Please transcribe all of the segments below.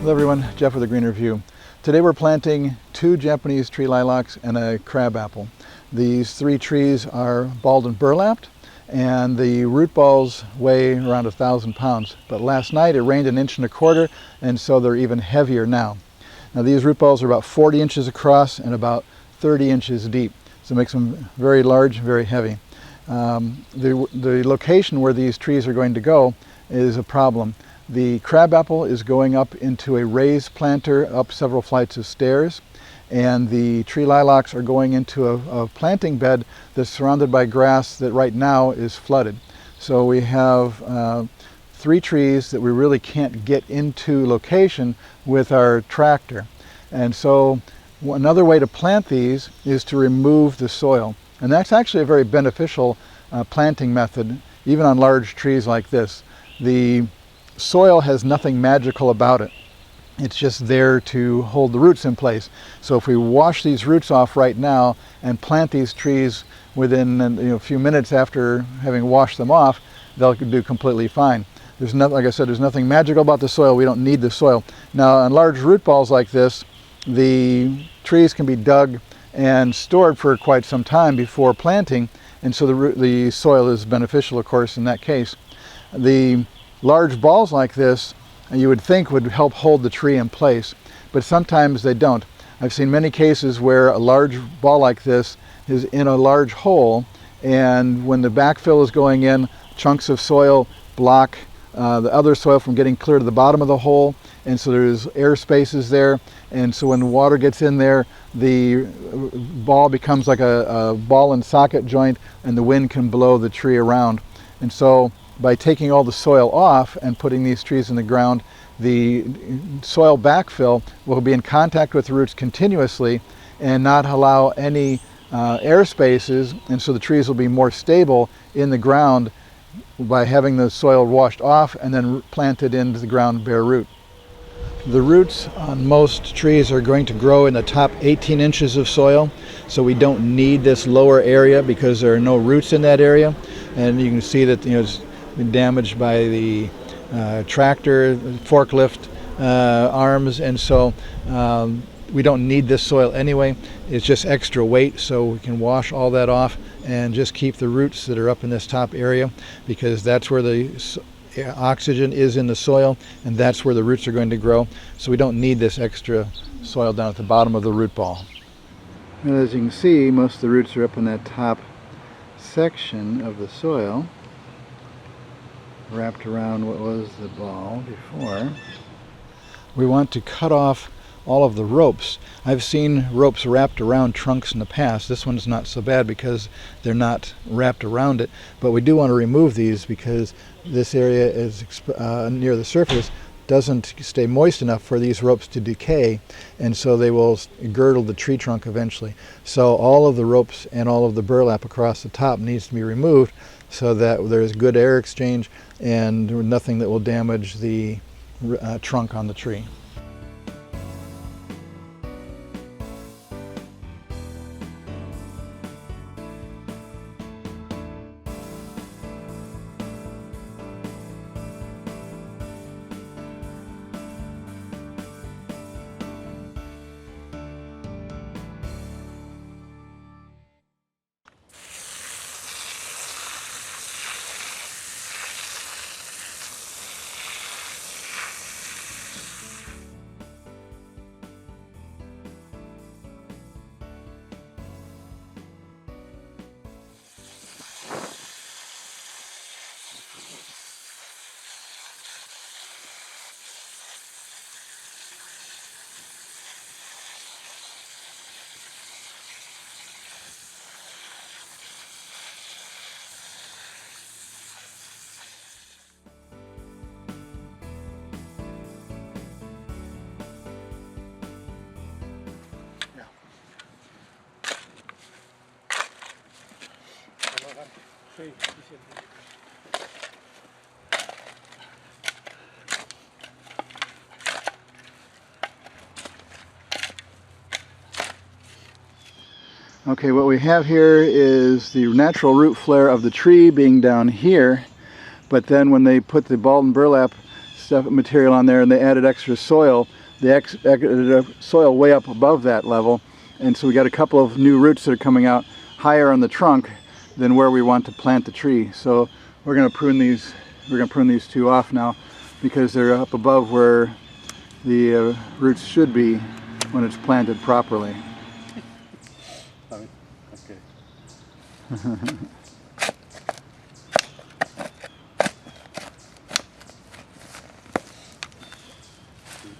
Hello everyone, Jeff with a Green Review. Today we're planting 2 Japanese tree lilacs and a crabapple. These 3 trees are balled and burlapped, and the root balls weigh around 1,000 pounds. But last night it rained 1.25 inches, and so they're even heavier now. Now these root balls are about 40 inches across and about 30 inches deep, so it makes them very large, very heavy. The location where these trees are going to go is a problem. The crabapple is going up into a raised planter up several flights of stairs, and the tree lilacs are going into a planting bed that's surrounded by grass that right now is flooded. So we have 3 trees that we really can't get into location with our tractor. And so another way to plant these is to remove the soil. And that's actually a very beneficial planting method, even on large trees like this. The soil has nothing magical about it. It's just there to hold the roots in place. So if we wash these roots off right now and plant these trees within a few minutes after having washed them off, they'll do completely fine. There's nothing, like I said, there's nothing magical about the soil. We don't need the soil. Now on large root balls like this, the trees can be dug and stored for quite some time before planting, and so the soil is beneficial, of course, in that case. The large balls like this, you would think would help hold the tree in place, but sometimes they don't. I've seen many cases where a large ball like this is in a large hole, and when the backfill is going in, chunks of soil block the other soil from getting clear to the bottom of the hole, and so there's air spaces there, and so when water gets in there, the ball becomes like a ball and socket joint, and the wind can blow the tree around. And so by taking all the soil off and putting these trees in the ground, the soil backfill will be in contact with the roots continuously and not allow any air spaces, and so the trees will be more stable in the ground by having the soil washed off and then planted into the ground bare root. The roots on most trees are going to grow in the top 18 inches of soil, so we don't need this lower area because there are no roots in that area. And you can see that it's been damaged by the tractor, forklift arms, and so we don't need this soil anyway. It's just extra weight, so we can wash all that off and just keep the roots that are up in this top area, because that's where the oxygen is in the soil, and that's where the roots are going to grow. So we don't need this extra soil down at the bottom of the root ball. And as you can see, most of the roots are up in that top section of the soil, wrapped around what was the ball before. We want to cut off all of the ropes. I've seen ropes wrapped around trunks in the past. This one's not so bad because they're not wrapped around it, but we do want to remove these because this area is near the surface doesn't stay moist enough for these ropes to decay, and so they will girdle the tree trunk eventually. So all of the ropes and all of the burlap across the top needs to be removed so that there's good air exchange and nothing that will damage the trunk on the tree. Okay, what we have here is the natural root flare of the tree being down here, but then when they put the balled and burlap stuff material on there, and they added extra soil. They added soil way up above that level, and so we got a couple of new roots that are coming out higher on the trunk than where we want to plant the tree. So we're going to prune these. We're going to prune these two off now because they're up above where the roots should be when it's planted properly. Okay.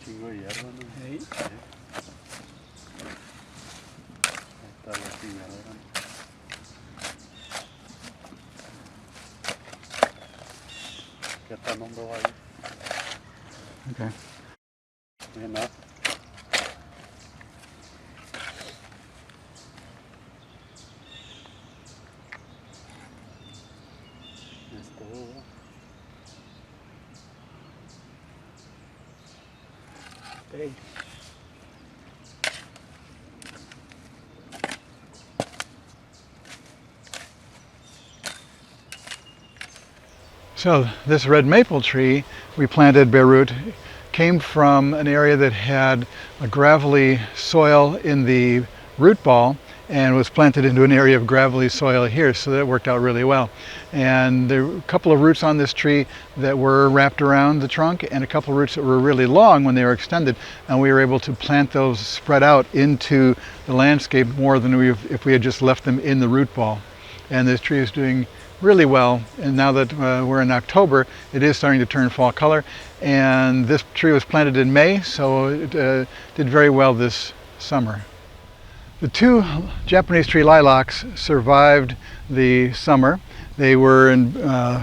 Chingo de hierba, ¿no? Sí. Ahí está la chingadera. ¿Qué está nombrado ahí? Okay. Enough. Es todo. Hey. So this red maple tree we planted, Bareroot, came from an area that had a gravelly soil in the root ball and was planted into an area of gravelly soil here, so that worked out really well. And there were a couple of roots on this tree that were wrapped around the trunk, and a couple of roots that were really long when they were extended, and we were able to plant those spread out into the landscape more than if we had just left them in the root ball. And this tree is doing really well, and now that we're in October, it is starting to turn fall color. And this tree was planted in May, so it did very well this summer. The two Japanese tree lilacs survived the summer. They were in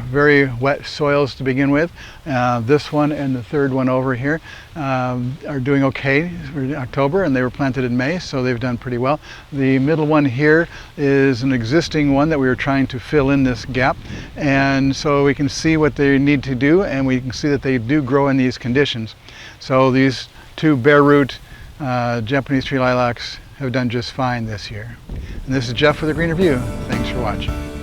very wet soils to begin with. This one and the third one over here are doing okay for October, and they were planted in May, so they've done pretty well. The middle one here is an existing one that we were trying to fill in this gap, and so we can see what they need to do, and we can see that they do grow in these conditions. So these two Bareroot Japanese tree lilacs have done just fine this year. And this is Jeff with the Green Review. Thanks for watching.